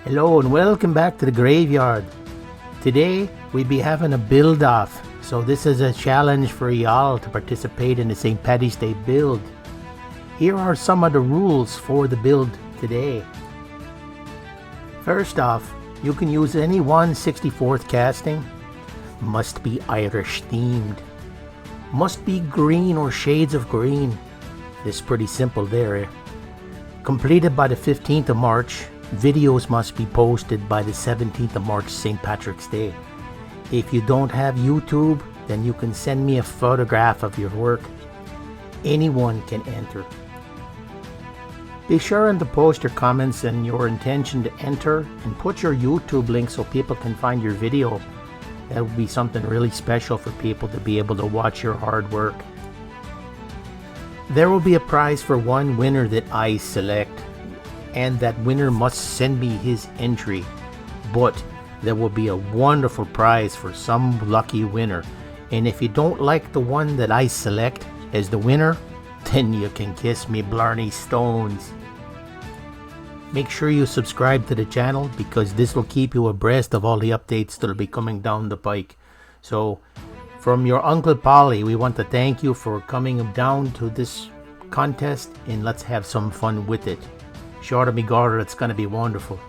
Hello and welcome back to the graveyard. Today we be having a build off, so this is a challenge for y'all to participate in the St. Paddy's Day build. Here are some of the rules for the build today. First off, you can use any 1/64th casting. Must be Irish themed. Must be green or shades of green. It's pretty simple there. Completed by the 15th of March. Videos must be posted by the 17th of March, St. Patrick's Day. If you don't have YouTube, then you can send me a photograph of your work. Anyone can enter. Be sure to post your comments and your intention to enter, and put your YouTube link so people can find your video. That would be something really special for people to be able to watch your hard work. There will be a prize for one winner that I select, and that winner must send me his entry. But there will be a wonderful prize for some lucky winner. And if you don't like the one that I select as the winner, then you can kiss me blarney stones. Make sure you subscribe to the channel, because this will keep you abreast of all the updates that will be coming down the pike. So from your Uncle Polly, we want to thank you for coming down to this contest, and let's have some fun with it. Sure to me, God, it's going to be wonderful.